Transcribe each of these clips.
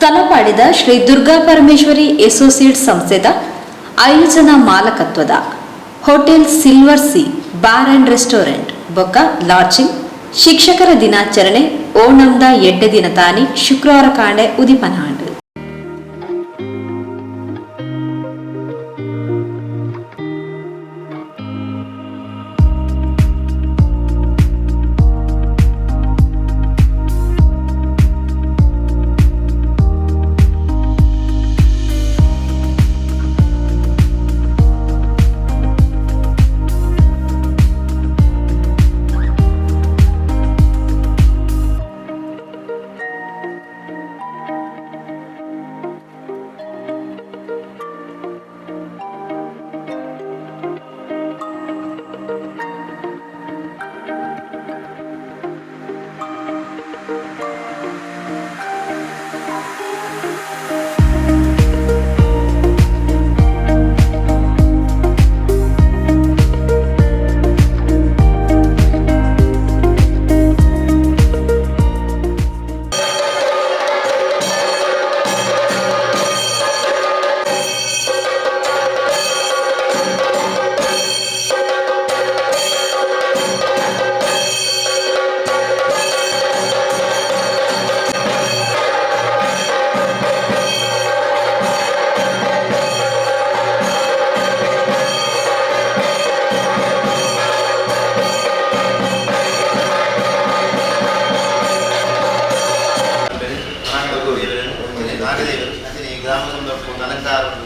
ತಲಪಾಡಿದ Shri Durga Parameshwari associate ಸಂಸ್ಥೆದ ಆಯೋಜನಾ ಮಾಲಕತ್ವದ hotel silver sea bar and restaurant ಬೊಕ್ಕ ಲಾಡ್ಜಿಂಗ್ ಶಿಕ್ಷಕರ ದಿನಾಚರಣೆ ಓಣಂದ 8 ದಿನ ತಾನಿ ಶುಕ್ರವಾರ ಕಾಂಡೆ ಉದಿಪನಾಂಡು.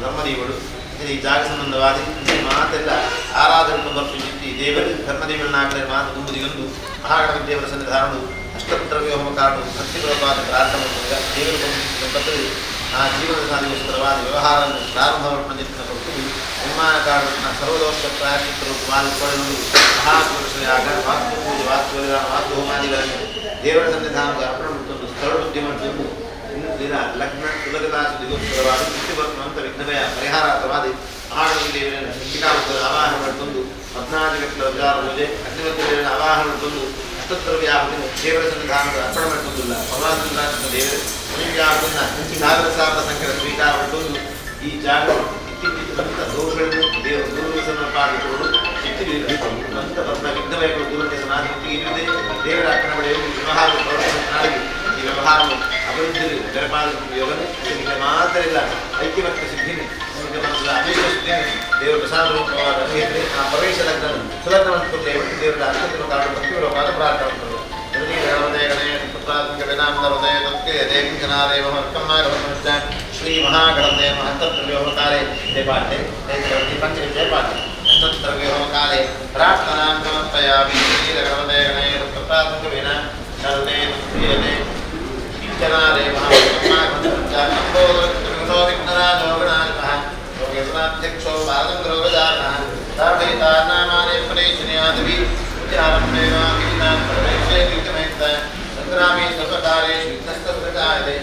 ಧರ್ಮದೇವರು ಈ ಜಾಗ ಸಂಬಂಧವಾದ ಮಾತೆಲ್ಲ ಆರಾಧನೆ ಬರ್ತಿದ್ದು ದೇವರು ಧರ್ಮದೇವರನ್ನಾಗಲೇ ಮಾತು ತುಂಬುದಿಗೊಂದು ಮಹಾಗಣಪತಿ ದೇವರ ಸನ್ನಿಧಾನವು ಅಷ್ಟಪುತ್ರವ್ಯ ಹೋಮಕಾಡು ಭಕ್ತಿಪರವಾದ ಪ್ರಾರ್ಥನೆ ದೇವರು ಪದ್ಧತಿ ಆ ಜೀವನ ಸಾಧಿಗೋಸ್ಕರವಾದ ವ್ಯವಹಾರವನ್ನು ಪ್ರಾರಂಭವನ್ನು ಕೊಟ್ಟು ನಿರ್ಮಾಣ ಕಾಡುವ ಸರ್ವದೋಷ ಪ್ರಾಯಶ್ಚಿತ್ತರು ಪಾಲ್ಗೊಳ್ಳಲು ಮಹಾಪುರುಷರಾಗ ವಾಸ್ತುಪೂಜೆ ವಾಸ್ತುವಿಧಾನ ವಾಸ್ತು ಹೋಮಾದಿಗಳನ್ನು ದೇವರ ಸನ್ನಿಧಾನದ ಅರ್ಪಣೆ ಮತ್ತು ಸ್ಥಳ ಬುದ್ಧಿ ಮತ್ತು ದಿನ ಲಗ್ನ ಸುಲಗದಾಸದಿಗೋಸ್ಕರವಾದ ಕೃಷ್ಣಭಕ್ತ ವಿಘ್ನಮಯ ಪರಿಹಾರಾರ್ಥವಾದ ಮಹಾಗಣಪತಿ ದೇವರನ್ನು ಶಿಕ್ಷಿಕಾವಸ್ಥದ ಆವಾಹನ ಮಾಡಿಕೊಂಡು 14 ಗಂಟೆ ವಿಚಾರ ಪೂಜೆ ಅಗ್ನಿವತ್ತಿ ದೇವರ ಆವಾಹನ ಮಾಡಿಕೊಂಡು ಅಷ್ಟೋತ್ತರವ್ಯಾಹತಿಯನ್ನು ದೇವರ ಸನ್ನಿಧಾನದ ಅರ್ಪಣೆ ಮಾಡಿಕೊಂಡಿಲ್ಲ ಭಗವಾನ್ ದೇವರು ಸಾವಿರ ಸಂಖ್ಯೆಯ ಸ್ವೀಕಾರ ಮಾಡಿಕೊಂಡು ಈ ಜಾಗ ಇತ್ತೀಚಿನ ದೋಷಗಳನ್ನು ದೇವರು ದೂರಸನ್ನಪ್ಪಾಗಿಕೊಂಡು ಇತ್ತೀಚೆಗೆ ವಿಘ್ನಮಯಗಳು ದೂರಕ್ಕೆ ದೇವರ ಅರ್ಪಣೆ ಪಡೆಯುವುದು ವ್ಯವಹಾರ ನಾಡಿಗೆ ಈ ವ್ಯವಹಾರವನ್ನು ಅಭಿವೃದ್ಧಿ ಬೆರಪಾದ ಯೋಗನೆ ಇದಕ್ಕೆ ಮಾತ್ರ ಇಲ್ಲ ಐಕ್ಯಮತ್ಯ ಸಿದ್ಧಿನಿ ನಿಮಗೆ ಮನಸ್ಸು ಅನೇಕ ಸಿದ್ಧಿನಿ ದೇವರ ಪ್ರಸಾದ ರೂಪವಾದ ಅನೇಕರೆ ಆ ಪ್ರವೇಶ ಲಗ್ನ ಸುಲಗ್ನವನ್ನು ಕೊಟ್ಟೇವೆ ದೇವರ ಅತ್ಯಂತ ಕಾರಣ ಭಕ್ತಿಪೂರ್ವಕವಾದ ಪ್ರಾರ್ಥನೆ ಕೊಟ್ಟರು ಶ್ರೀ ಮಹಾಗಣಪತಿ ಮಹತ್ತವ್ಯೋಮಕಾಲೆ ದೇಪಾಠೆ ಪಂಚವಿದ್ಯೆ ಪಾಠೆ ಅಷ್ಟೋತ್ತರವ್ಯೋಮಕಾಲೆ ಪ್ರಾರ್ಥನಾಂ ಸಮರ್ಪಯಾಮಿ ಶ್ರೀಗಣಪತೆ ಗಣೇಶ ನರದೇ ಪ್ರಿಯತೆ ಜನಾದೇ ಮಹಾಕ್ಷೋ ಭಾರತಂದ್ರೋಗಜಾನ ನಾಮಾನೇ ಫಲೇಶನಿಯಾದವಿ ಸಂಗ್ರಾಮೇ ಸರ್ವಕಾಲೇಶು ವಿಘ್ನಸ್ತಕಾಯತೆ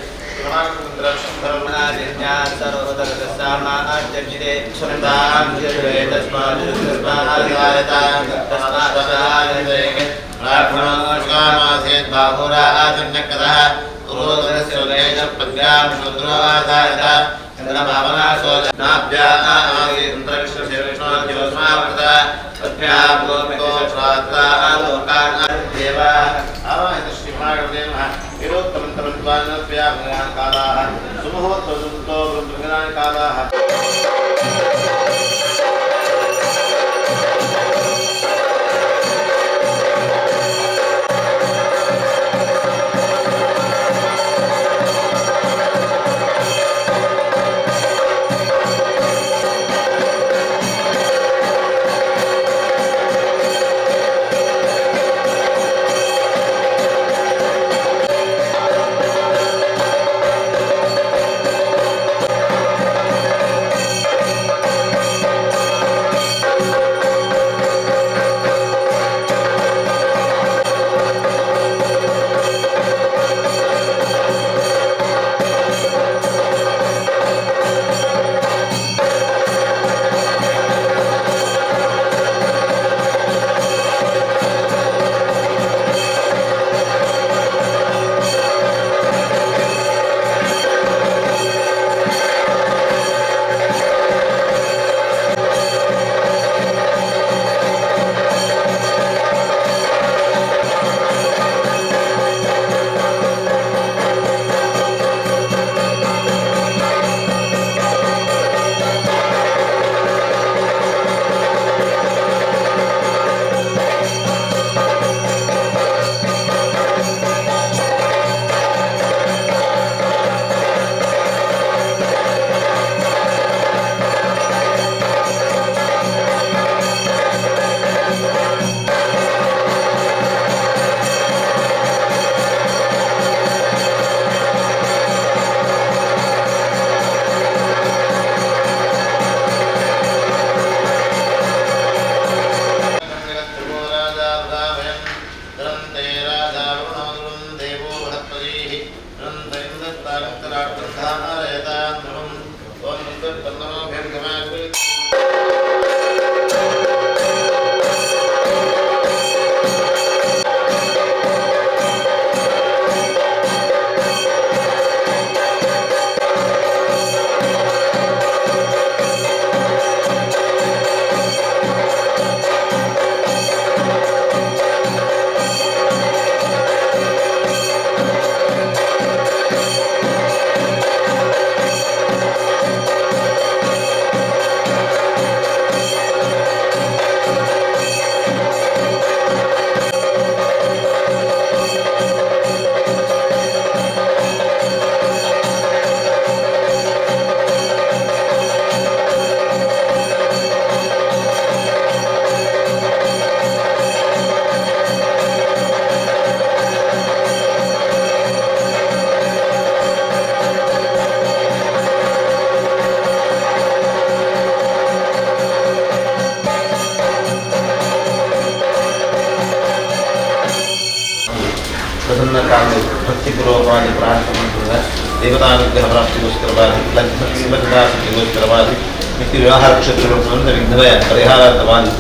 ಕಾರಣ ಭಕ್ತಿಪೂರ್ವಕವಾಗಿ ಪ್ರಾರ್ಥನೆ ಮಾಡಿದ ದೇವತಾನುಗ್ರಹ ಪ್ರಾಪ್ತಿಗೋಸ್ಕರವಾಗಿ ಲಗ್ನದಾಸಕ್ತಿಗೋಸ್ಕರವಾಗಿ ಮಿತಿ ವ್ಯವಹಾರ ಕ್ಷೇತ್ರಗಳು ವಿಘ್ನವಯ ಪರಿಹಾರಾರ್ಥವಾಗಿ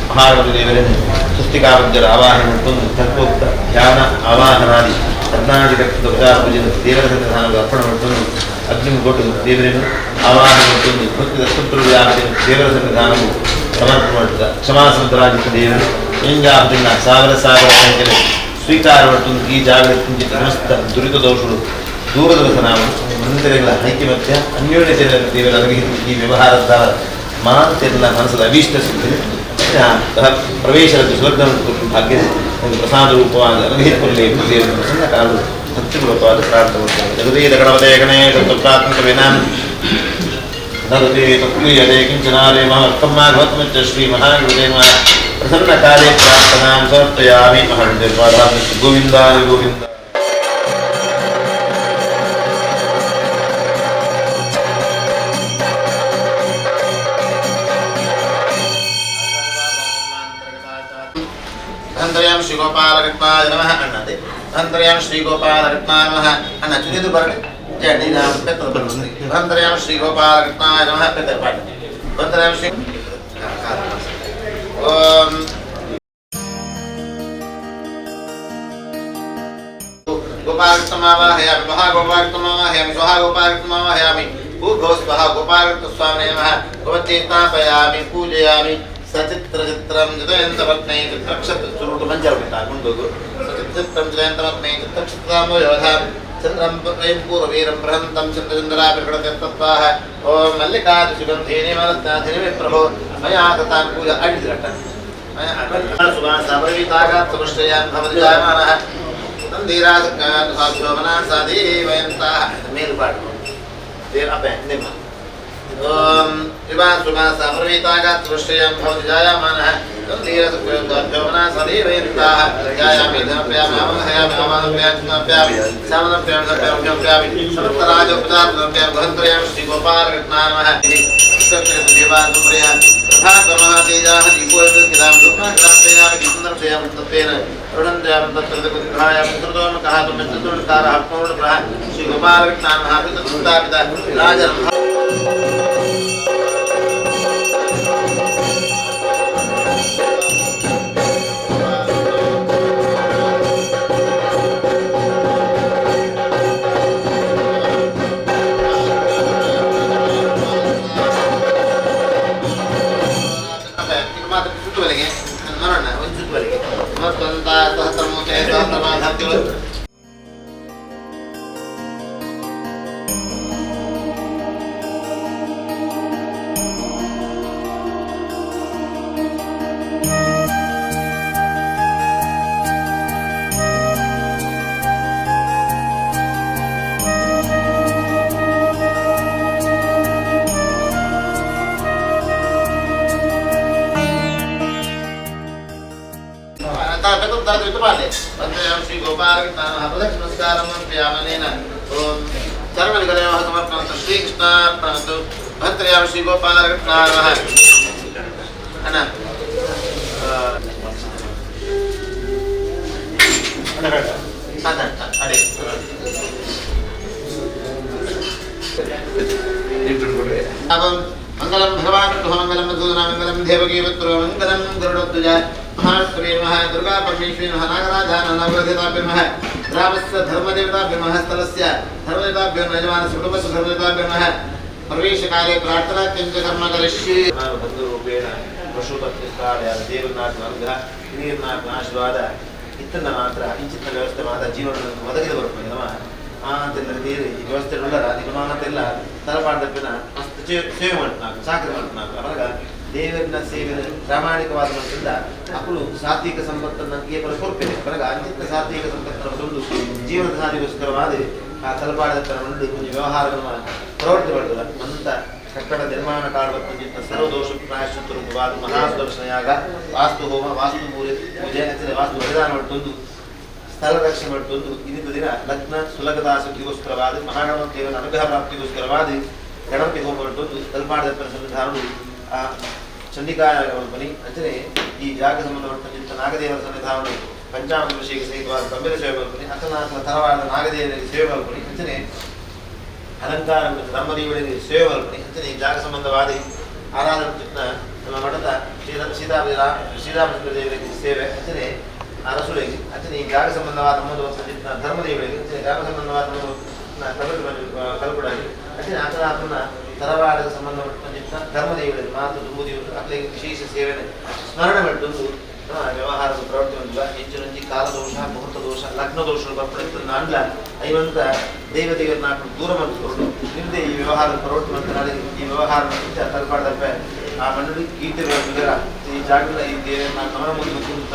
ಮಹಾಗಣಪತಿ ದೇವರನ್ನು ಸ್ವಸ್ತಿಕಾಮಜ್ಜರ ಆವಾಹನೆ ಮಾಡಿಕೊಂಡು ತತ್ವೋಕ್ತ ಧ್ಯಾನ ಆವಾಹನಾದಿ ಕರ್ನಾಟಕ ದುರ್ಗಾ ಪೂಜೆ ದೇವರ ಸನ್ನಿಧಾನದ ಅರ್ಪಣೆ ಮಾಡಿಕೊಂಡು ಅಗ್ನಿ ಕೊಟ್ಟು ದೇವರನ್ನು ಆವಾಹನೆ ಮಾಡಿಕೊಂಡು ಭಕ್ತಿ ದತ್ತುರ್ವ್ಯಾಪ್ತಿ ದೇವರ ಸನ್ನಿಧಾನವು ಸಮರ್ಪಣೆ ಮಾಡಿದ ಕ್ಷಮಾಸಮಂತರಾಜಿತ ದೇವರು ಹಿಂಗಾದಿಂದ ಸಾವಿರ ಸಂಖ್ಯೆಯಲ್ಲಿ ಸ್ವೀಕಾರ ಮಾಡಿಕೊಂಡು ಈ ಜಾಗದ ಕಿಂಚಿತ್ ಸಮಸ್ತ ದುರಿತ ದೋಷಗಳು ದೂರದ ನಾವು ಮಂದಿರಗಳ ಐಕ್ಯಮತ್ಯ ಅನ್ಯೋನ್ಯತೆ ದೇವರ ಅನುಗ್ರಹಿಸಿ ಈ ವ್ಯವಹಾರದ ಮಾತೆಲ್ಲ ಮನಸ್ಸದ ಅಭೀಷ್ಟ ಸಿಗ್ತದೆ ಪ್ರವೇಶದ ಸ್ವರ್ಗವನ್ನು ಕೊಟ್ಟು ಭಾಗ್ಯ ಒಂದು ಪ್ರಸಾದ ರೂಪವಾದ ಅನುಗ್ರಹಿಸಿಕೊಳ್ಳಿ ದೇವರ ಪ್ರಸನ್ನ ಕಾಲು ಭಕ್ತಿಪೂರ್ವಕವಾದ ಪ್ರಾರ್ಥನೆ ಮಾಡ್ತೇವೆ ಜಗದೀಯ ಗಣಪತೆ ಗಣೇಶ ತತ್ವಾತ್ಮಕ ವಿನಾನ್ ನಗದೇ ತತ್ವೀಯತೆ ಕಿಂಚನಾಲೇ ಮಹತ್ತಮ್ಮಾಘವತ್ಮಚ್ಚ ಶ್ರೀ ಮಹಾಗಣಪತೆ ಪ್ರಸನ್ನ ಕಾಲೇ ಪ್ರಾರ್ಥನಾಂ ಸಮರ್ಪಯಾಮಿ ಮಹಾಗಣಪತಿ ಪಾದಾಭ್ಯ ಗೋವಿಂದಾಯ ಗೋವಿಂದ अंतर्याम श्री गोपाल कृष्णाय नमः अन्नते अंतर्याम श्री गोपाल कृष्णाय नमः अन्न चुनिदु बरने जय नाम पेत्र बरने अंतर्याम श्री गोपाल कृष्णाय नमः पेत्र पाठ अंतर्याम श्री ओम गोपाल कृष्णमावाहयामि महा गोपाल कृष्णमावाहयामि स्वाहा गोपाल कृष्णमावाहयामि भूर्भुवः स्वाहा गोपाल कृष्ण स्वामिने नमः भवतीर्थापयामि पूजयामि सचित्रचित्रं जयन्तवर्त्मै चित्रक्षत्रचुरुटु मंजरविता गुंडुगु सचित्रचित्रं जयन्तवर्त्मै चित्रक्षत्रामो योधां चन्द्रं प्रेम पूर्ववीरं बृहन्तं चन्द्रचन्द्राभिर्गणतत्त्वाः ओम मल्लिकादिसुगन्धेने मलस्नाथिने प्रभो मया ततान् पूजा अडिद्रट्ट मया सुभासावरितागात् समष्टयान् भवति जायमानः तन्दीरासकान् साध्योमना सादेवयन्ताः मेलुपाठ देर अपे निम्न ओम विवाह सुभाष सामरवीतागात् दृष्टयं भवति जायमानः तन्दीरसुखयोगोद्योगना सदैवयन्ताः जायामि धनप्यामि अमहयामि अमहप्यामि सामनप्यामि समस्तराजोपचारप्यामि गहन्त्रयामि श्री गोपाल कृष्णाय नमः देवानुप्रियः प्रभातमहातेजाः दीपोऽर्पितां धूपग्रापयामि सुन्दरप्रियां तत्त्वेन रुणन्द्यामि तत्त्रदकुद्घायामि कृतोमकः तुमित्रतुण्कारः पूर्णप्रः श्री गोपाल कृष्णाय नमः पितृसुतापिता राजन् श्री गोपाल नमस्कारं प्रियामनेन ओम चरणविगलयोः समर्पणं श्री कृष्णार्पणमस्तु भद्रयामि श्री गोपाल नमः अन्न अडे मंगलम भगवान मंगलम मधुसूदना मंगलम देवकी पुत्रो मंगलम गरुड़ध्वज महाश्री महा दुर्गा परमेश्वरी महानागराजान नवग्रहदेवताभ्यो नमः रामस्य धर्मदेवताभ्यो नमः स्थलस्य धर्मदेवताभ्यो नमः यजमानस्य कुटुम्बस्य धर्मदेवताभ्यो नमः प्रवेशकाले प्रार्थना किञ्च कर्म करिष्ये बन्धुरूपेण पशुपतिष्ठाय देवनाथ अनुग्रह ಹಿರಿಯರನ್ನ ಆಶೀರ್ವಾದ ಇತ್ತನ್ನ ಮಾತ್ರ ಇಂಚಿನ ವ್ಯವಸ್ಥೆ ಮಾತ್ರ ಜೀವನವನ್ನು ಒದಗಿದ ಬರ್ತದೆ ನಮ್ಮ ಅಂತೆಲ್ಲ ದೇವಿ ಈ ವ್ಯವಸ್ಥೆ ಉಳ್ಳರ ನಿರ್ಮಾಣತೆಲ್ಲ ತಲಪಾಡದಪ್ಪಿನ ಮಸ್ತ್ ಸೇವೆ ಮಾಡ್ತಾನೆ ಸಾಕರೆ ಮಾಡ್ತಾನೆ ಅವಾಗ ದೇವರನ್ನ ಸೇವೆ ಪ್ರಾಮಾಣಿಕವಾದ ಮನಸ್ಸಿಂದ ಅಕ್ಕಳು ಸಾತ್ವಿಕ ಸಂಪತ್ತನ್ನು ಕೇವಲ ಕೊಡ್ತೇನೆ ಬರಗ ಅಂಚಿನ ಸಾತ್ವಿಕ ಸಂಪತ್ತನ್ನು ತಂದು ಜೀವನದ ಹಾದಿಗೋಸ್ಕರವಾದ ಆ ತಲಪಾಡದಪ್ಪನ ಒಂದು ವ್ಯವಹಾರಗಳನ್ನು ಪ್ರವೃತ್ತಿ ಮಾಡ್ತದೆ ಅಂತ ಕಟ್ಟಡ ನಿರ್ಮಾಣ ಕಾಡುವಂತ ಸರ್ವದೋಷ ಪ್ರಾಯಶ್ಚಿತ್ತ ರೂಪವಾದ ಮಹಾಸುದರ್ಶನಯಾಗ ವಾಸ್ತು ಹೋಮ ವಾಸ್ತು ಪೂಜೆ ವಾಸ್ತು ಬಲಿದಾನ ಮಾಡ್ತೊಂದು ಸ್ಥಳ ರಕ್ಷಣೆ ಮಾಡ್ತೊಂದು ಇಂದಿನ ದಿನ ಲಗ್ನ ಸುಲಗದಾಸಕ್ತಿಗೋಸ್ಕರವಾದ ಮಹಾಗಣಪತಿ ದೇವನ ಅನುಗ್ರಹ ಪ್ರಾಪ್ತಿಗೋಸ್ಕರವಾದ ಗಣಪತಿ ಹೋಮ ಮಾಡ್ತೊಂದು ತಲಪಾಡದಪ್ಪನ ಸನ್ನಿಧಾನವು ಆ ಚಂಡಿಕಾಯ ಬನಿ ಅಂಚನೆ ಈ ಜಾಗ ಸಂಬಂಧಪಟ್ಟಂತ ನಾಗದೇವರ ಸನ್ನಿಧಾನವು ಪಂಚಾಮೃತ ಋಷಿಗೆ ಸಹಿತವಾದ ಗಂಭೀರ ಸೇವೆ ಮಾಡ್ಕೊಳ್ಳಿ. ಅಕ್ಕನಾಲ್ಕು ತರವಾದ ನಾಗದೇವರಿಗೆ ಸೇವೆ ಮಾಡ್ಕೊಳ್ಳಿ. ಅಂಚನೆ ಅಲಂಕಾರ ಧರ್ಮದೇವರಿಗೆ ಸೇವೆ ಮಾಡ್ಕೊಳ್ಳಿ. ಅಂಚನೆ ಈ ಜಾಗ ಸಂಬಂಧವಾದ ಆರಾಧನಾ ನಮ್ಮ ಮಠದ ಶ್ರೀರಾಮಚಂದ್ರ ದೇವರಿಗೆ ಸೇವೆ ಅಂಚನೆ ಅರಸುಳಿಗೆ ಅಂಚನೆ ಈ ಜಾಗ ಸಂಬಂಧವಾದ ಧರ್ಮದೇವರಿಗೆ ಅಂಚನೆ ಜಾಗ ಸಂಬಂಧವಾದ ಕಲ್ಪಡಾಗಿ ಅಂಚನೆ ಅಕ್ಕನಾಲ್ಕನ ತರವಾಡದ ಸಂಬಂಧಪಟ್ಟ ಧರ್ಮದೇವರಿಗೆ ಮಾತು ತುಂಬುದಿವರು ಅಕ್ಕಲಿಗೆ ವಿಶೇಷ ಸೇವೆಯನ್ನು ಸ್ಮರಣೆ ಮಾಡಿದ್ದು ವ್ಯವಹಾರದ ಪ್ರವೃತ್ತಿ ಹೊಂದಿಲ್ಲ. ಹೆಚ್ಚಿನ ಕಾಲದೋಷ, ಮುಹೂರ್ತ ದೋಷ, ಲಗ್ನ ದೋಷಗಳು ಬರ್ಪಡಿತು ನಾಂಡ್ಲ ಐವಂತ ದೇವತೆಗಳನ್ನ ದೂರ ಮಾಡಿಕೊಂಡು ನಿಮ್ಮದೇ ಈ ವ್ಯವಹಾರದ ಪ್ರವೃತ್ತಿ ಮತ್ತು ನಾಳೆ ಈ ವ್ಯವಹಾರ ತಲುಪಾಡದಪ್ಪ ಆ ಮಂಡಳಿ ಕೀರ್ತಿಗಳ ವಿವರ ಈ ಜಾಗದ ಈ ದೇವರನ್ನ ಗಮನ ಮುಂದೆ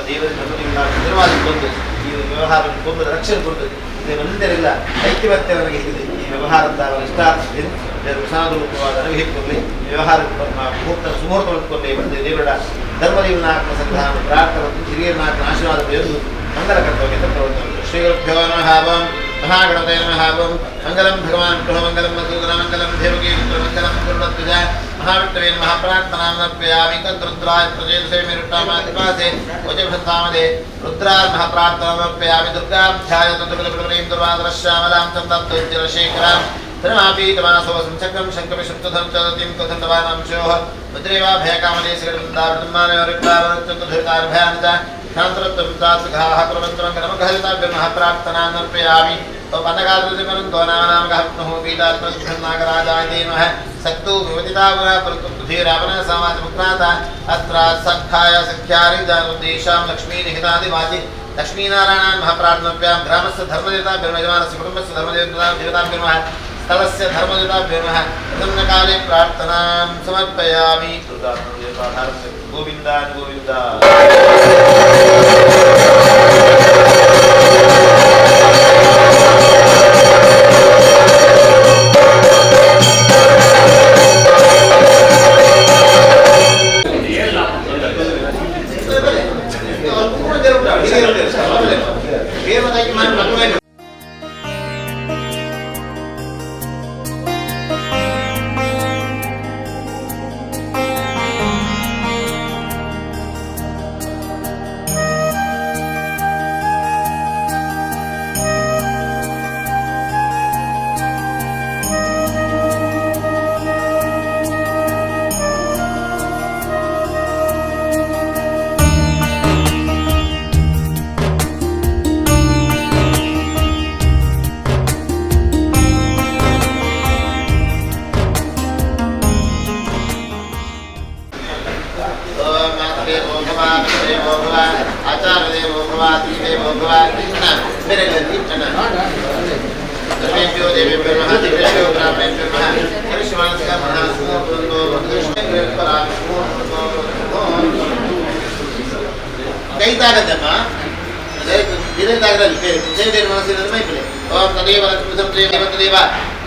ದೇವರ ಧರ್ಮದೇವರ ನಿರ್ವಾಹಕೊಂಡು ಈ ವ್ಯವಹಾರ ಕೊಂದು ರಕ್ಷಣೆ ಕೊಟ್ಟು ಇದೆಲ್ಲ ಐಕ್ಯವತ್ಯವರಿಗೆ ಇದೆ. ಈ ವ್ಯವಹಾರದ ಇಷ್ಟಾರ್ಥಿ ಪ್ರಸಾದರೂಪವಾದ ಅನುಭವಿಸಿಕೊಳ್ಳಿ ವ್ಯವಹಾರ ಸುಮುಹೂರ್ತ ಹೊಂದಿಕೊಂಡೇ ಬಂದು ದೇವರ ಧರ್ಮದೇವನಾತ್ಮ ಸಂಧಾನ ಪ್ರಾರ್ಥನೆ ಹಿರಿಯರನಾತ್ಮ ಆಶೀರ್ವಾದ ಎಂದು ಮಂಗಲ ಕರ್ತವ್ಯ ಪ್ರವರ್ತನೆ. ಶ್ರೀಗುರುಭ್ಯೋ ನಮಃ ಓಂ ಮಹಾಗಣಪತಯೇ ನಮಃ ಓಂ ಮಂಗಲಂ ಭಗವಾನ್ ಗೃಹಮಂಗಲಂ ಮಧುಗಣ ಮಂಗಲಂ ದೇವಕೀ ಮಂಗಲಂ ಗುರುರತ್ವಜ ಮಹಾವಿಷ್ಣವೇ ನಮಃ ಪ್ರಾರ್ಥನಾಂ ಸಮರ್ಪಯಾಮಿ. ತದ್ರುದ್ರಾಯ ಪ್ರಚೇತಸೇ ಮೇರುಟ್ಟಾಮಾಧಿಪಾಸೆ ವಚಭಂತಾಮದೆ ರುದ್ರಾರ್ಮಃ ಪ್ರಾರ್ಥನಾಂ ಸಮರ್ಪಯಾಮಿ. ದುರ್ಗಾಂ ಧ್ಯಾಯ ತದ್ರುಗಲಪುರವರೀಂ ದುರ್ವಾದರಶ್ಯಾಮಲಾಂ ಸಂತಪ್ತೋಜ್ಜಲಶೇಖರಾಂ ಧನಮಾಪೀತಮಾಸೋ ಸಂಚಕ್ರಂ ಶಂಕಮಿ ಶುಕ್ತಧಂ ಚದತಿಂ ಕಥಂತವಾನಾಂಶೋಃ ಮುದ್ರೇವಾ ಭಯಕಾಮಲೇಶಗಡಂದಾವೃತಮಾನಯೋರಿಕ್ಲಾವರಚ್ಚತುಧೃತಾರ್ಭಯಾನಿತ ಶಾಂತರತ್ವಂ ತಾತ್ಸುಖಾಃ ಕುರುವಂತರಂಗನಮಘಲಿತಾಭ್ಯರ್ಮಃ ಪ್ರಾರ್ಥನಾಂ ಸಮರ್ಪಯಾಮಿ. ಪನ್ನಗಾದ್ರತಿಮನಂತೋ ನಾಮನಾಮಕಃ ವಿಷ್ಣುಃ ಪೀತಾತ್ಮಸುಖಂ ನಾಗರಾಜಾಯೇಮಃ ಸಕ್ತೋ ವಿವದಿತಾವರ ಪರತುಧೀರಾವನ ಸಮಾಜಮುಕ್ರಾತ ಅತ್ರ ಸಖ್ಯಾಯ ಸಖ್ಯಾರಿ ಜಾನುದ್ದೇಶಾಂ ಲಕ್ಷ್ಮೀ ನಿಹಿತಾದಿವಾಚಿ ಲಕ್ಷ್ಮೀನಾರಾಯಣಾನ್ ಮಹಾಪ್ರಾರ್ಥನಾಭ್ಯಾಂ. ಗ್ರಾಮಸ್ಯ ಧರ್ಮದೇವತಾಭ್ಯರ್ಮಃ ಯಜಮಾನಸ್ಯ ಕುಟುಂಬಸ್ಯ ಧರ್ಮದೇವತಾಭ್ಯರ್ಮಃ ಸ್ಥಳಸ್ಯ ಧರ್ಮದೇವತಾಭ್ಯರ್ಮಃ ಪ್ರಥಮಕಾಲೇ ಪ್ರಾರ್ಥನಾಂ ಸಮರ್ಪಯಾಮಿ. ಗೋವಿಂದ ಗೋವಿಂದ.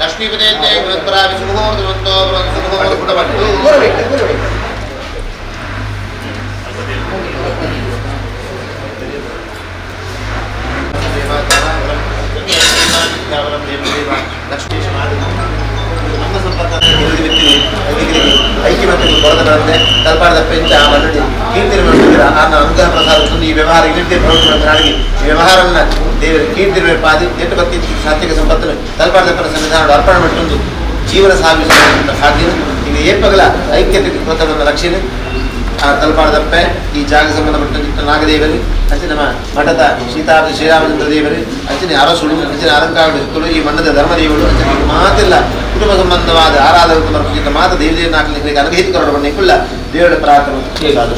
ಲಕ್ಷ್ಮೀಪದೇ ಬೃಹತ್ಪರಾ ವಿಷ್ಣುಮೂರ್ತೋ ಪುಟಪಟ್ಟು ನಮ್ಮ ಸಂಪರ್ಕ ಐಕ್ಯಮತ್ತೆಗಳು ಕೊಡದಂತೆ ತಲಪಾಡದ ಪೆಂಚ ಮನ್ನಡಿ ಕೀರ್ತಿ ಅನುಗ್ರಹ ಪ್ರಸಾದ ಈ ವ್ಯವಹಾರ ಇಲ್ಲಿದ್ದೇ ಪ್ರವೃತ್ತಿ ಈ ವ್ಯವಹಾರವನ್ನು ದೇವರ ಕೀರ್ತಿ ಪಾದಿ ಎಟ್ಟು ಭಕ್ತಿ ಸಾತ್ವಿಕ ಸಂಪತ್ತನ್ನು ತಲಪಾಡದ ಸನ್ನಿಧಾನ ಅರ್ಪಣೆ ಮಾಡಿಕೊಂಡು ಜೀವನ ಸಾಗಿಸುವಂಥ ಭಾಗ್ಯ ಈಗ ಏಪಗಳ ಐಕ್ಯತೆ ಕೃತವನ್ನು ರಕ್ಷಣೆ ತಲಪಾಡದಪ್ಪೆ ಈ ಜಾಗ ಸಂಬಂಧಪಟ್ಟ ನಾಗದೇವರಿ ಅಂಚೆ ನಮ್ಮ ಮಠದ ಶ್ರೀರಾಮಚಂದ್ರ ದೇವರಿ ಅಂಚನೆ ಅರಸುಳು ಅಂಚನೆ ಅಲಂಕಾರ ಈ ಮಣ್ಣದ ಧರ್ಮದೇವರು ಅಂಚನೆ ಮಾತೆಲ್ಲ ಕುಟುಂಬ ಸಂಬಂಧವಾದ ಆರಾಧಕ ಸಮರ್ಪಿಸಿದ ಮಾತ ದೇವದೇವ ನಾಲ್ಕನಿಗೆ ಅನುಗ್ರಹಿತಕರಣ ಕುಲ್ಲ ದೇವರ ಪ್ರಾರ್ಥನೆ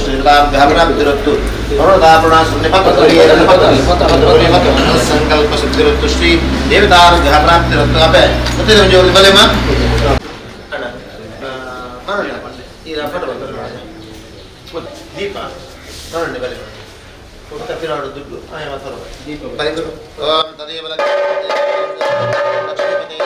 ಶ್ರೀರಾಮ್ಯಾಭಿರತ್ತು ಸಂಕಲ್ಪ ಸಿದ್ಧಿರತ್ತು ಶ್ರೀ ದೇವತಾನುಗ್ರಹ ಪ್ರಾಪ್ತಿರತ್ತು ಅಪೆ ಮತ್ತೆ ಒಂದು ಬಲೆ ದೀಪ ನೋಡಂడి ಬಲೆ ಕಪ್ಪಿರಾಡು ದುಡ್ಡು ದೀಪ ಓಂ ತದೇವ ಲಕ್ಷ್ಮೀಪತಿ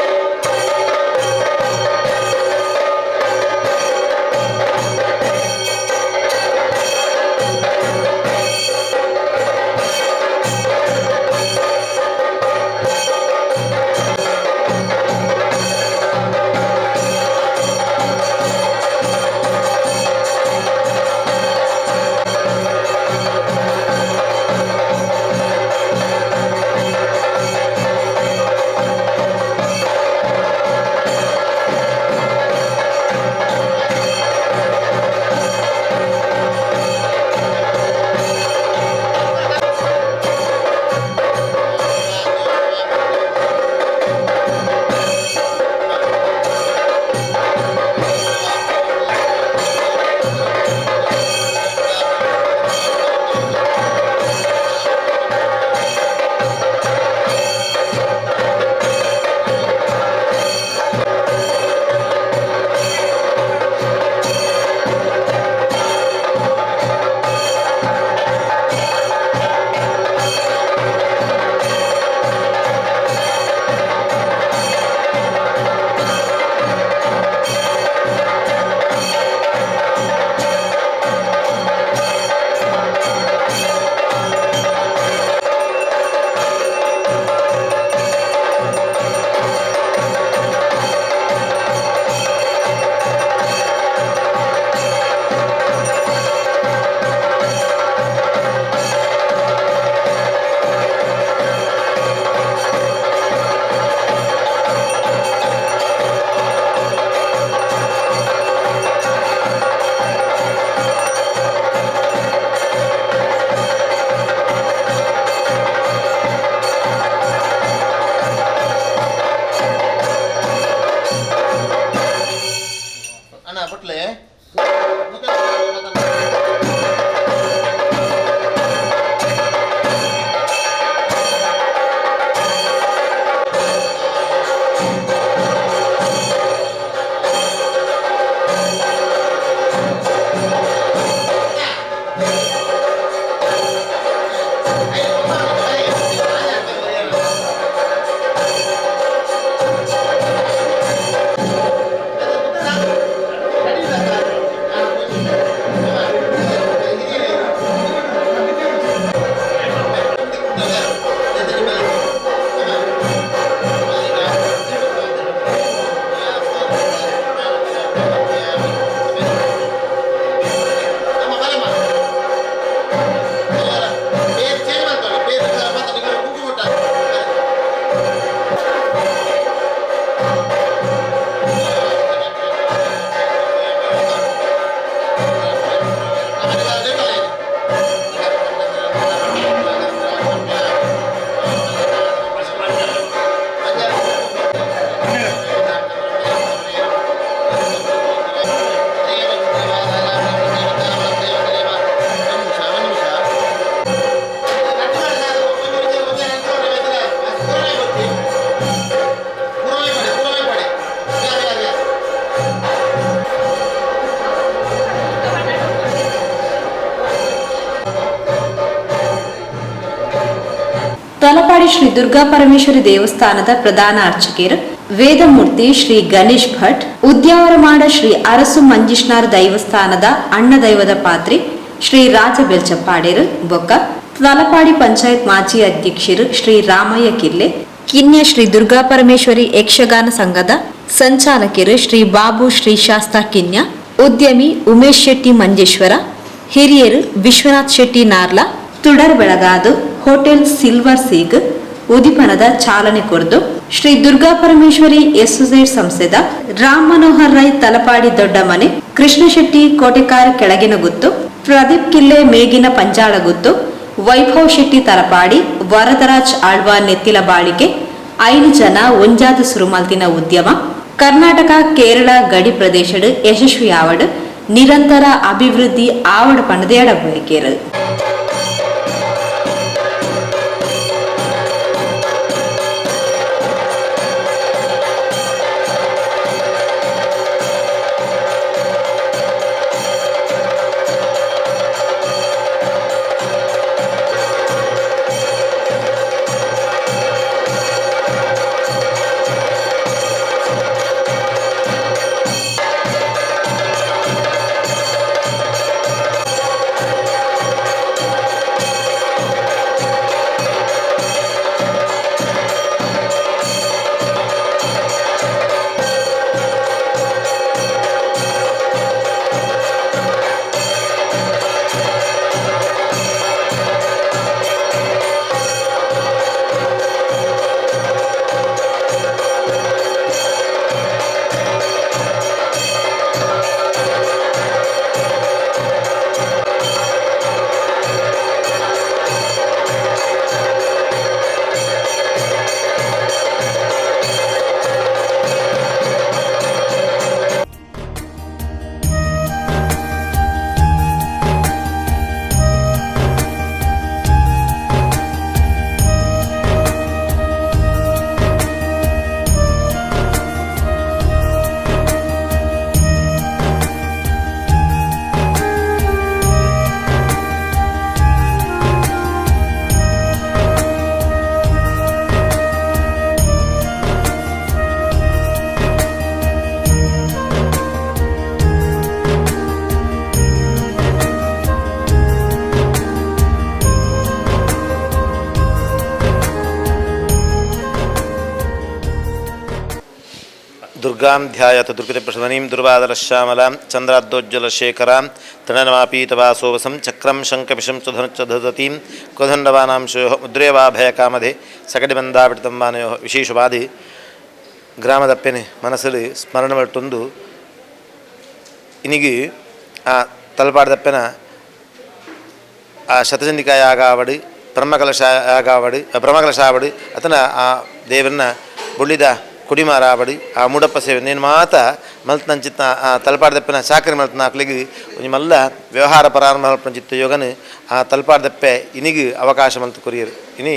ತಲಪಾಡಿ ಶ್ರೀ ದುರ್ಗಾ ಪರಮೇಶ್ವರಿ ದೇವಸ್ಥಾನದ ಪ್ರಧಾನ ಅರ್ಚಕರು ವೇದಮೂರ್ತಿ ಶ್ರೀ ಗಣೇಶ್ ಭಟ್, ಉದ್ಯಾವರಮಾಡ ಶ್ರೀ ಅರಸು ಮಂಜುಷ್ಣಾರ್ ದೈವಸ್ಥಾನದ ಅಣ್ಣ ದೈವದ ಪಾತ್ರಿ ಶ್ರೀ ರಾಜ ಬೆಲ್ಚಪ್ಪಾಡೇರು ಬೊಕ್ಕ ತಲಪಾಡಿ ಪಂಚಾಯತ್ ಮಾಜಿ ಅಧ್ಯಕ್ಷರು ಶ್ರೀ ರಾಮಯ್ಯ ಕಿರ್ಲೆ, ಕಿನ್ಯ ಶ್ರೀ ದುರ್ಗಾ ಪರಮೇಶ್ವರಿ ಯಕ್ಷಗಾನ ಸಂಘದ ಸಂಚಾಲಕರು ಶ್ರೀ ಬಾಬು ಶ್ರೀ ಶಾಸ್ತಾ ಕಿನ್ಯ, ಉದ್ಯಮಿ ಉಮೇಶ್ ಶೆಟ್ಟಿ ಮಂಜೇಶ್ವರ, ಹಿರಿಯರು ವಿಶ್ವನಾಥ್ ಶೆಟ್ಟಿ ನಾರ್ಲಾ, ತುಡರ್ ಬೆಳಗಾದು ಹೋಟೆಲ್ ಸಿಲ್ವರ್ ಸೀಗ್ ಉದಿಪನದ ಚಾಲನೆ ಕೊರ್ದು ಶ್ರೀ ದುರ್ಗಾ ಪರಮೇಶ್ವರಿ ಎಸೋಸಿಯೇಟ್ ಸಂಸ್ಥೆದ ರಾಮ್ ಮನೋಹರ್ ರೈ ತಲಪಾಡಿ ದೊಡ್ಡ ಮನೆ, ಕೃಷ್ಣ ಶೆಟ್ಟಿ ಕೋಟೆಕಾರ ಕೆಳಗಿನ ಗುತ್ತು, ಪ್ರದೀಪ್ ಕಿಲ್ಲೆ ಮೇಗಿನ ಪಂಜಾಳ ಗುತ್ತು, ವೈಭವ್ ಶೆಟ್ಟಿ ತಲಪಾಡಿ, ವರದರಾಜ್ ಆಳ್ವ ನೆತ್ತಿಲ ಬಾಳಿಕೆ 5 ಜನ ಒಂಜಾದ ಸುರುಮಲ್ತಿನ ಉದ್ಯಮ ಕರ್ನಾಟಕ ಕೇರಳ ಗಡಿ ಪ್ರದೇಶಡ್ ಯಶಸ್ವಿ ಆವಡ್ ನಿರಂತರ ಅಭಿವೃದ್ಧಿ ಆವಡ್ ಪಣದೆಯಡ ಬಯಕೆರು. ದುರ್ಗಾಂ ಧ್ಯಾಯತ ದುರ್ಗತಿ ಪ್ರಸವನೀಂ ದುರ್ವಾದರಶ್ಯಾಮಲಾಂ ಚಂದ್ರಾದ್ದೋಜ್ವಲಶೇಖರಾಂ ತೃಣನಮಾಪೀತವಾಸೋವಸಂ ಚಕ್ರಂ ಶಂಖಪಿಶಂ ಸುಧನುಚ್ಚಧತೀಂ ಕೋದಂಡವಾನಾಂ ಶೋಃ ಮುದ್ರೇವಾಭಯಕಾಮಧೆ ಸಕಟಿಬಂಧಾಪಿಡಿತಂ ವಾನಯೋಃ ವಿಶೇಷವಾದಿ ಗ್ರಾಮದಪ್ಪೆನೆ ಮನಸ್ಸಲ್ಲಿ ಸ್ಮರಣೆ ಮಟ್ಟೊಂದು ಇನಿಗೆ ಆ ತಲಪಾಡದಪ್ಪೆನ ಆ ಶತಚಂದಿಕಾಯ ಆಗಾವಡು ಬ್ರಹ್ಮಕಲಶ ಆಗಾವಡು ಬ್ರಹ್ಮಕಲಶ ಆವಡು ಅತನ ಆ ದೇವರನ್ನ ಬುಳ್ಳಿದ ಕುಡಿಮಾರಾವಡಿ ಆ ಮೂಡಪ್ಪ ಸೇವೆ నేను ಮಾತ ಮಲ್ತಂಚಿತ್ತ ಆ ತಲಪಾಡದಪ್ಪನ ಸಾಕರಿ ಮಲ್ತನ ಆಕಲಿಗೆ ಒಂಜಿ ಮಲ್ಲ ವ್ಯವಹಾರ ಪ್ರಾರಂಭ ಮಲ್ಪಂಚಿತ್ತ ಯೋಗನು ಆ ತಲಪಾಡದಪ್ಪೆ ಇನಿಗೆ ಅವಕಾಶ ಮಲ್ತು ಕೊರಿಯರು ಇನಿ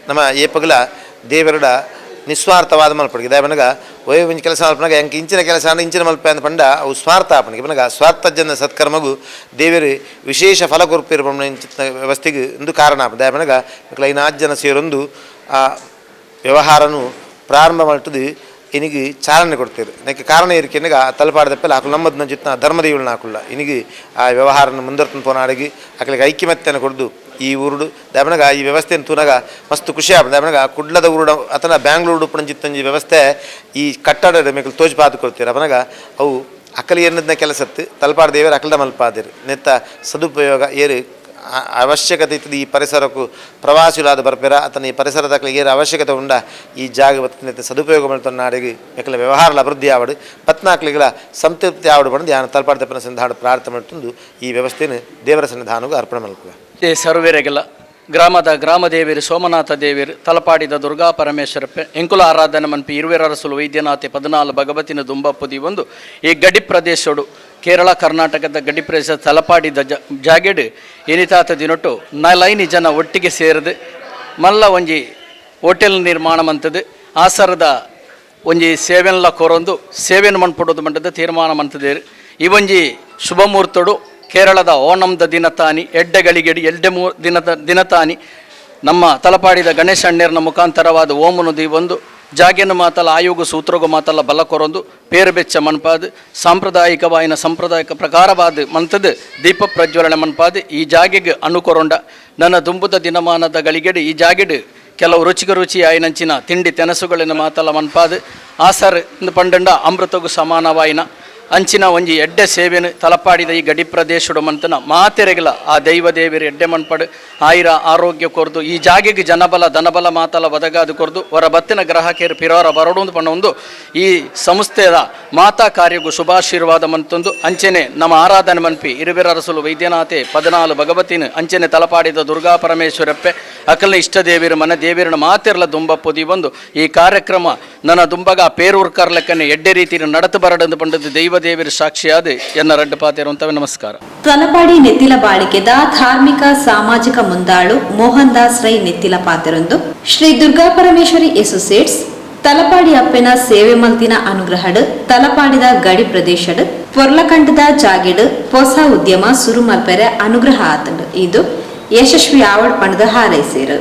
ನಮ್ಮ ಏಪಗಲ ದೇವರಡ ನಿಸ್ವಾರ್ಥವಾದ ಮಲ್ಪಡಿಗೆ ದಯಬನಗ ಒಯ್ಯ ಒಂಜಿ ಕೆಲಸ ಮಲ್ಪನಾಗ ಎಂಕ ಇಂಚಿನ ಕೆಲಸ ಅಂದ್ರೆ ಇಂಚಿನ ಮಲ್ಪೆ ಅಂತ ಪಂಡ ಅವು ಸ್ವಾರ್ಥ ಆಪಣಿಗೆ ಬನಗ ಸ್ವಾರ್ಥಜನ ಸತ್ಕರ್ಮಗು ದೇವರು ವಿಶೇಷ ಫಲ ಕೊರ್ಪಿರ ವ್ಯವಸ್ಥೆಗೆ ಒಂದು ಕಾರಣ ಆಪ ದಯಬನಗ ಐನಾರು ಜನ ಸೇರೊಂದು ಆ ವ್ಯವಹಾರನು ಪ್ರಾರಂಭ ಮಾಡ್ತದೆ ಇನಿಗೆ ಚಾಲನೆ ಕೊಡ್ತೀರಿ ನನಗೆ ಕಾರಣ ಇರಿಕೆನಾಗ ತಲಪಾಡದಪ್ಪೆಲ್ಲ ಆಕಲು ನಮ್ಮದು ನಂಜಿತ್ನ ಧರ್ಮದೇವುಗಳನ್ನ ಹಾಕಲ್ಲ ಇನಿಗೆ ಆ ವ್ಯವಹಾರನ ಮುಂದರ್ತನ ಪೋನಾಡಿಗೆ ಆಕಲಿಗೆ ಐಕ್ಯಮತ್ಯನ ಕೊಡ್ದು ಈ ಊರುಡು ದಯಮನಗ ಈ ವ್ಯವಸ್ಥೆಯನ್ನು ತೂನಾಗ ಮಸ್ತ್ ಖುಷಿ ಆಗ ದಯಮನಗ ಕುಡ್ಲದ ಊರುಡ ಅಥವಾ ಬ್ಯಾಂಗ್ಳೂರು ಪಣಜಿತ್ತಂಜಿ ವ್ಯವಸ್ಥೆ ಈ ಕಟ್ಟಡ ಮೇಕಲು ತೋಜ್ ಪಾದು ಕೊಡ್ತೀರಿ ಅವನಾಗ ಅವು ಅಕಲಿ ಏನದನ್ನ ಕೆಲಸತ್ತು ತಲಪಾಡ ದೇವರು ಅಕಲ್ದ ಮಲ್ಪಾದಿರು ನೆತ್ತ ಸದುಪಯೋಗ ಏರು ಅವಶ್ಯಕತೆ ಇರ್ತದೆ ಈ ಪರಿಸರಕ್ಕೂ ಪ್ರವಾಸಿಲಾದ ಬರ್ಪೆರ ಅಥವಾ ಈ ಪರಿಸರದ ಏರು ಅವಶ್ಯಕತೆ ಉಂಡ ಈ ಜಾಗ ಬರ್ತದೆ ಸದುಪಯೋಗ ಮಾಡ್ತಾನೆ ನಾಡಿಗೆ ಯಾಕಲ ವ್ಯವಹಾರ ಅಭಿವೃದ್ಧಿ ಆವಡು ಪತ್ನಾಕ್ಲಿಗಳ ಸಂತೃಪ್ತಿ ಆವಡು ಬಂದು ಯಾನು ತಲಪಾಡದಪ್ಪನ ಸನ್ನಿಧಾನ ಪ್ರಾರ್ಥನೆ ಮಾಡ್ತಂದು ಈ ವ್ಯವಸ್ಥೆಯನ್ನು ದೇವರ ಸನ್ನಿಧಾನಗೂ ಅರ್ಪಣೆ ಮಾಡ್ಕುವ. ಸರ್ವೇರೆಗೆಲ್ಲ ಗ್ರಾಮದ ಗ್ರಾಮದೇವಿರು ಸೋಮನಾಥ ದೇವಿರು ತಲಪಾಡಿದ ದುರ್ಗಾ ಪರಮೇಶ್ವರ ಎಂಕುಲ ಆರಾಧನೆ ಮನ್ಪಿ ಇರುವೆರರಸುಲು ವೈದ್ಯನಾಥೆ 14 ಭಗವತಿನ ದುಂಬಪ್ಪುದಿ ಒಂದು ಈ ಗಡಿ ಪ್ರದೇಶಡು ಕೇರಳ ಕರ್ನಾಟಕದ ಗಡಿ ಪ್ರದೇಶ ತಲಪಾಡಿದ ಜಾಗೆಡು ಏನಿತಾತ ದಿನೊಟ್ಟು 4 ಜನ ಒಟ್ಟಿಗೆ ಸೇರಿದು ಮಲ್ಲ ಒಂಜಿ ಹೋಟೆಲ್ ನಿರ್ಮಾಣ ಮಂತದ್ದು ಆಸರದ ಒಂಜಿ ಸೇವೆಲ್ಲ ಕೊರೊಂದು ಸೇವೆಯನ್ನು ಮನ್ಪಡೋದು ಮಂಟದ ತೀರ್ಮಾನ ಮಂತದೇರು ಈ ಒಂಜಿ ಶುಭ ಮುಹೂರ್ತಡು ಕೇರಳದ ಓಣಂದ ದಿನತಾನಿ ಎಡ್ಡೆಗಳಿಗೆಡಿ 2 ದಿನತಾನಿ ನಮ್ಮ ತಲಪಾಡಿದ ಗಣೇಶ ಅಣ್ಣೇರ್ನ ಮುಖಾಂತರವಾದ ಓಮನು ದೀವೊಂದು ಜಾಗೆನ ಮಾತಲ್ಲ ಆಯೋಗ ಸೂತ್ರಗ ಮಾತಲ್ಲ ಬಲ ಕೊರೊಂದು ಪೇರು ಬೆಚ್ಚ ಮನ್ಪಾದ್ ಸಾಂಪ್ರದಾಯಿಕವಾಯಿನ ಸಾಂಪ್ರದಾಯಿಕ ಪ್ರಕಾರವಾದ ಮಂತದ ದೀಪ ಪ್ರಜ್ವಲನೆ ಮನ್ಪಾದ್ ಈ ಜಾಗೆಗೆ ಅನುಕೊರೊಂಡ ನನ್ನ ದುಂಬುದ ದಿನಮಾನದ ಗಳಿಗೆಡು ಈ ಜಾಗೆಡು ಕೆಲವು ರುಚಿ ಆಯ್ನಂಚಿನ ತಿಂಡಿ ತೆನಸುಗಳಿನ ಮಾತಲ್ಲ ಮನ್ಪಾದ್ ಆಸರ್ ಪಂಡಂಡ ಅಮೃತಗೂ ಸಮಾನವಾಯಿನ ಅಂಚಿನ ಒಂಜಿ ಎಡ್ಡೆ ಸೇವೆನು ತಲಪಾಡಿದ ಈ ಗಡಿ ಪ್ರದೇಶಡು ಮಂತನ ಮಾತೆರೆಗಲ ಆ ದೈವ ದೇವಿರು ಎಡ್ಡೆ ಮನ್ಪಡು ಆಯಿರ ಆರೋಗ್ಯ ಕೊರ್ದು ಈ ಜಾಗೆಗೆ ಜನಬಲ ಧನಬಲ ಮಾತಲ ಒದಗಾದು ಕೊರ್ದು ಹೊರ ಬತ್ತಿನ ಗ್ರಾಹಕರು ಪಿರೋರ ಬರೋಡು ಪಣ್ಣೊಂದು ಈ ಸಂಸ್ಥೆಯ ಮಾತಾ ಕಾರ್ಯಗೂ ಶುಭಾಶೀರ್ವಾದ ಮಂತೊಂದು ಅಂಚೆನೆ ನಮ್ಮ ಆರಾಧನೆ ಮನ್ಪಿ ಇರುವೆರರಸುಲು ವೈದ್ಯನಾಥೆ 14 ಭಗವತಿನ ಅಂಚೆನೆ ತಲಪಾಡಿದ ದುರ್ಗಾ ಪರಮೇಶ್ವರಪ್ಪೆ ಅಕಲ್ನ ಇಷ್ಟ ದೇವಿರು ಮನೆ ದೇವಿರನ ಮಾತೆರ್ಲ ದುಂಬ ಪೊದಿ ಬಂದು ಈ ಕಾರ್ಯಕ್ರಮ ನನ್ನ ದುಂಬಗ ಪೇರೂರ್ಕರ್ ಲೆಕ್ಕನೆ ಎಡ್ಡೆ ರೀತಿ ನಡತು ಬರಡಂದು ಪಂಡದು ದೈವ ದೇವಿರ ಸಾಕ್ಷಿಯಾದ ಎನ್ನ ರಡ್ಡು ಪಾತಿರುವಂತವೆ ನಮಸ್ಕಾರ. ತಲಪಾಡಿ ನೆತ್ತಿಲ ಬಾಳಿಕೆದ ಧಾರ್ಮಿಕ ಸಾಮಾಜಿಕ ಮುಂದಾಳು ಮೋಹನ್ ದಾಸ್ ರೈ ನೆತ್ತಿಲ ಪಾತಿರೊಂದು ಶ್ರೀ ದುರ್ಗಾ ಪರಮೇಶ್ವರಿ ಅಸೋಸಿಯೇಟ್ಸ್ ತಲಪಾಡಿ ಅಪ್ಪೆನ ಸೇವೆ ಮಲ್ತಿನ ಅನುಗ್ರಹಡು ತಲಪಾಡಿದ ಗಡಿ ಪ್ರದೇಶಡು ಪೊರ್ಲಕಂಡದ ಜಾಗೆಡು ಹೊಸ ಉದ್ಯಮ ಸುರು ಮಲ್ಪೆರೆ ಅನುಗ್ರಹ ಆತಂಡು ಇದು ಯಶಸ್ವಿ ಆವಡ್ ಪಣದ ಹಾರೈಸೇರು.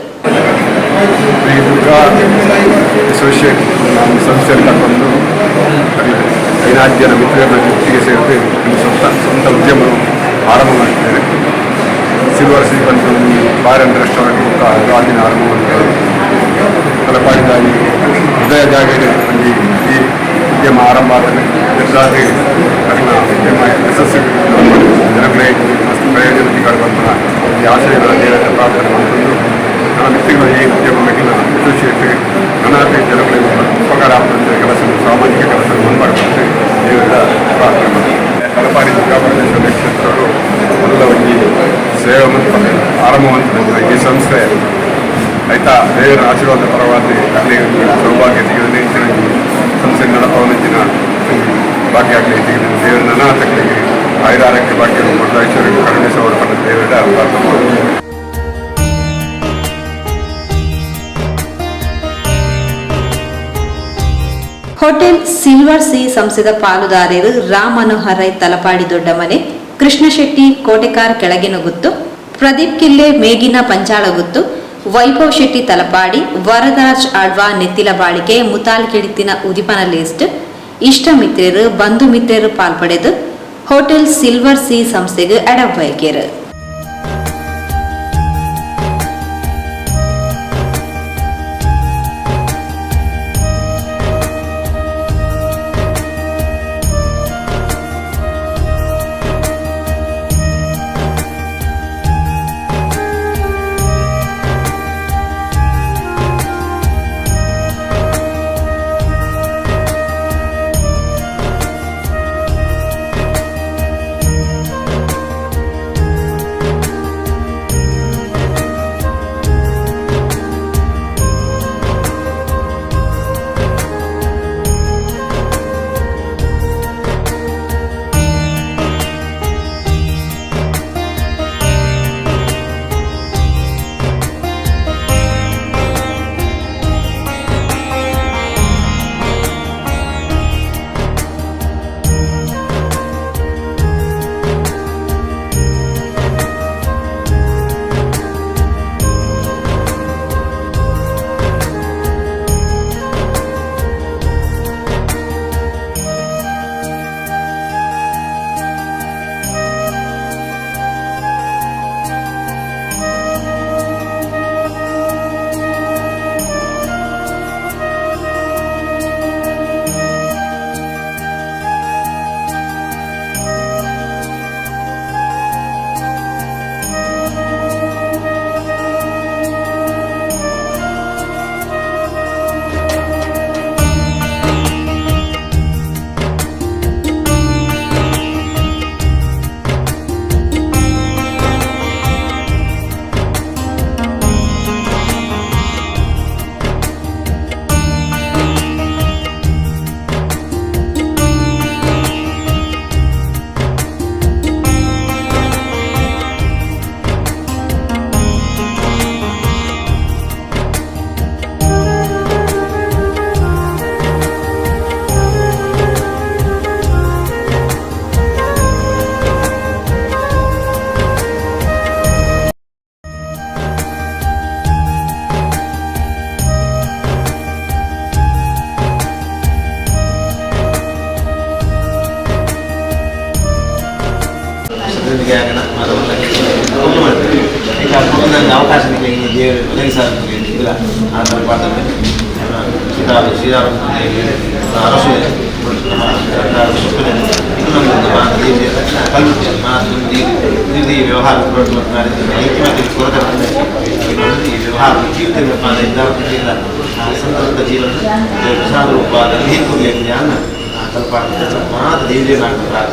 ಅಸೋಸಿಯೇಟ್ ಸಂಸ್ಥೆಯನ್ನು ಕರ್ಕೊಂಡು ಐನಾದ್ಯನ ಮಿತ್ರರ ಜೊತೆಗೆ ಸೇರಿದು ಸ್ವಂತ ಉದ್ಯಮವನ್ನು ಆರಂಭ ಮಾಡಿದ್ದೇನೆ. ಸಿಲ್ವರ್ ಸಿ ಬಂದು ಬಾರ್ ಆ್ಯಂಡ್ ರೆಸ್ಟೋರೆಂಟ್ ಆಗಿನ ಆರಂಭ ಮಾಡಿದ್ದೇವೆ. ತಲಪಾಡಿದ ಈ ಹೃದಯ ಜಾಗದಲ್ಲಿ ಅಲ್ಲಿ ಈ ಉದ್ಯಮ ಆರಂಭ ಆದರೆ ಜೊತೆಗೆ ಅದನ್ನ ಉದ್ಯಮ ಯಶಸ್ವಿ ಜನಗಳೇ ಮಸ್ತ್ ಪ್ರಯೋಜನ ಸಿಗಡುವಂತಹ ಈ ಆಶಯಗಳ ದೇವರ ಪ್ರಾರ್ಥನೆ ಮಾಡಿಕೊಂಡು ನನ್ನ ಮಿತ್ರಗಳ ಈ ಉದ್ಯಮ ಮೇಲಿನ ಅಸೋಸಿಯೇಟ್ ಅನಾಥ ಜನಗಳಿಗೆ ಉಪಕಾರ ಆಗುವಂಥ ಕೆಲಸ ಸಾಮಾಜಿಕ ಕೆಲಸವನ್ನು ಮಾಡುವಂತೆ ದೇವರ ಪ್ರಾರ್ಥನೆ ಮಾಡ್ತಾರೆ. ತಲಪಾಡಿ ದುರ್ಗಾ ಪರಮೇಶ್ವರ ನಕ್ಷತ್ರರು ಮೊದಲ ಒಂದು ಸೇವೆ ಮತ್ತು ಆರಂಭವಂತ ಈ ಸಂಸ್ಥೆ ಆಯ್ತಾ ದೇವರ ಆಶೀರ್ವಾದ ಪರವಾಗಿ ಅಲ್ಲಿ ಸೌಭಾಗ್ಯ ತೆಗೆದು ಸಂಸ್ಥೆ ನಡೆಪವನಿಂಚಿನ ಭಾಗ್ಯ ಆಗಲಿ ತೆಗೆದು ದೇವರ ಅನಾಥಗಳಿಗೆ ಆಯುರಾರೋಗ್ಯ ಭಾಗ್ಯ ಐಶ್ವರ್ಯ ಕರುಣಿಸುವ ದೇವರ ಪ್ರಾರ್ಥನೆ ಮಾಡುತ್ತಾರೆ. ಹೋಟೆಲ್ ಸಿಲ್ವರ್ ಸಿ ಸಂಸ್ಥೆದ ಪಾಲುದಾರರು ರಾಮ್ ಮನೋಹರ್ ರೈ ತಲಪಾಡಿ ದೊಡ್ಡಮನೆ, ಕೃಷ್ಣ ಶೆಟ್ಟಿ ಕೋಟೆಕಾರ್ ಕೆಳಗಿನ ಗುತ್ತು, ಪ್ರದೀಪ್ ಕಿಲ್ಲೆ ಮೇಗಿನ ಪಂಚಾಳ ಗುತ್ತು, ವೈಭವ್ ಶೆಟ್ಟಿ ತಲಪಾಡಿ, ವರದರಾಜ್ ಆಳ್ವಾ ನೆತ್ತಿಲ ಬಾಳಿಕೆ ಮುತಾಲ್ ಕಿಡಿತಿನ ಉದಿಪನ ಲಿಸ್ಟ್ ಇಷ್ಟ ಮಿತ್ರರು ಬಂಧು ಮಿತ್ರರು ಪಾಲ್ಪಡೆದು ಹೋಟೆಲ್ ಸಿಲ್ವರ್ ಸಿ ಸಂಸ್ಥೆಗೆ ಎಡಬಯಕೆರು. ಅಭಿವೃದ್ಧಿಗೆ ಆಗೋಣ ಮತವನ್ನು ಕೊಟ್ಟು ಮಾಡ್ತೀವಿ ಈಗ ನನಗೆ ಅವಕಾಶ ನಿಮಗೆ ದೇವರು ಒದಗಿಸಾಗ ಇಲ್ಲ ಆ ಥರ ಪಾಠದಲ್ಲಿ ಶ್ರೀರಾಮ ಅರಸು ಇನ್ನೊಂದು ಮಾತು ಕಲ್ಪಿಸಿ ಮಾತು ನಿಧಿ ವ್ಯವಹಾರ ಐಕ್ಯಮತ್ಯ ಕೊರತೆ ಈ ವ್ಯವಹಾರ ಜೀವಿತ ಇದ್ದಾಗಿಲ್ಲ ಸಂತೃಪ್ತ ಜೀವನ ಪ್ರಸಾದ ರೂಪವಾದ ನೀರು ಜ್ಞಾನ ಸ್ವಲ್ಪ ಮಾತು ದೇವಿಯನ್ನಾಗ್ತಾರೆ.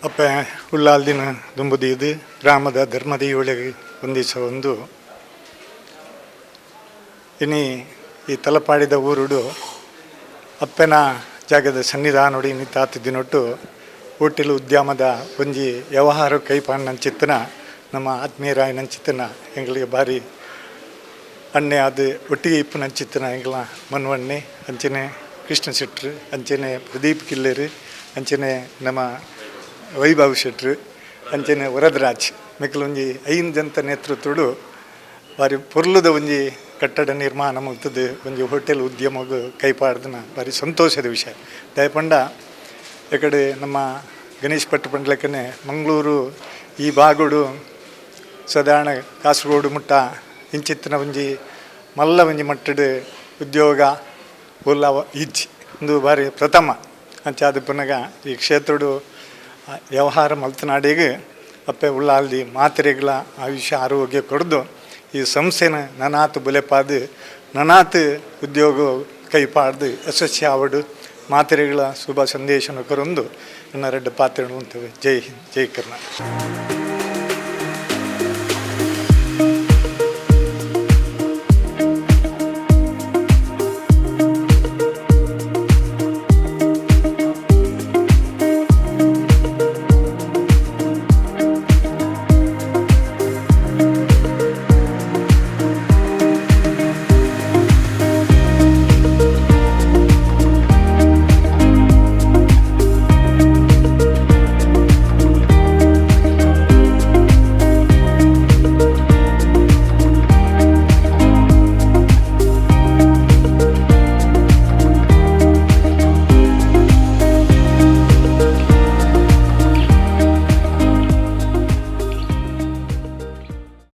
ಅಪ್ಪ ಉಳ್ಳಾಲ್ದಿನ ದುಂಬುದಿದು ಗ್ರಾಮದ ಧರ್ಮದೆಯೊಳಗೆ ಹೊಂದಿಸುವ ಒಂದು ಇನಿ ಈ ತಲಪಾಡಿದ ಊರುಡು ಅಪ್ಪನ ಜಾಗದ ಸನ್ನಿಧಾನೊಡಿ ನಿಂತಾತಿದ್ದಿನೊಟ್ಟು ಹೋಟೆಲ್ ಉದ್ಯಮದ ಒಂಜಿ ವ್ಯವಹಾರ ಕೈಪಾಡಿನಂಚಿತ್ತನ ನಮ್ಮ ಆತ್ಮೀಯರಾಯನಂಚಿತ್ತನ ಎಂಗಳಿಗೆ ಭಾರಿ ಅಣ್ಣೆ ಅದು ಒಟ್ಟಿಗೆ ಇಪ್ಪನಂಚಿತ್ತನ ಎಂಗಳ ಮನ್ವಣ್ಣೆ ಅಂಚನೆ ಕೃಷ್ಣ ಶೆಟ್ರು ಅಂಚನೆ ಪ್ರದೀಪ್ ಕಿಲ್ಲೇರು ಅಂಚನೆ ನಮ್ಮ ವೈಭವ್ ಶೆಟ್ರು ಅಂಚನೆ ವರದರಾಜ್ ಮಿಕ್ಕಲೊಂಜಿ 5 ಜನ ನೇತೃತ್ವಡು ಬಾರಿ ಪೊರ್ಲುದ ಒಂಜಿ ಕಟ್ಟಡ ನಿರ್ಮಾಣ ಮುಗ್ತದೆ ಒಂಜಿ ಹೋಟೆಲ್ ಉದ್ಯಮಗೂ ಕೈಪಾಡ್ದನ ಭಾರಿ ಸಂತೋಷದ ವಿಷಯ ದಯಪಂಡ ಈ ನಮ್ಮ ಗಣೇಶ್ ಭಟ್ ಪಂಡ್ಲಕ್ಕನೆ ಮಂಗಳೂರು ಈ ಬಾಗುಡು ಸಾಧಾರಣ ಕಾಸರಗೋಡು ಮುಟ್ಟ ಇಂಚಿತ್ತಿನ ಒಂಜಿ ಮಲ್ಲ ಒಂಜಿ ಮಟ್ಟದ ಉದ್ಯೋಗ ಉಲ್ಲ ಇಜ್ಜಿ ಒಂದು ಬಾರಿ ಪ್ರಥಮ ಅಂಚಾದ ಪುನಗ ಈ ಕ್ಷೇತ್ರಡು ವ್ಯವಹಾರ ಮಲ್ತನಾಡಿಗೆ ಅಪ್ಪೆ ಉಳ್ಳಾಲ್ದಿ ಮಾತ್ರೆಗಳ ಆಯುಷ್ಯ ಆರೋಗ್ಯ ಕೊಡ್ದು ಈ ಸಂಸ್ಥೆನ ನನಾತ್ ಬುಲೆಪಾದು ನನಾತ್ ಉದ್ಯೋಗ ಕೈಪಾಡ್ದು ಯಶಸ್ವಿ ಆವಡು ಮಾತ್ರೆಗಳ ಶುಭ ಸಂದೇಶನ ಕೊರೊಂದು ನನ್ನ 2 ಪಾತ್ರೆ ಅಂತೇವೆ. ಜೈ ಹಿಂದ್, ಜೈ ಕರ್ನಾಟಕ.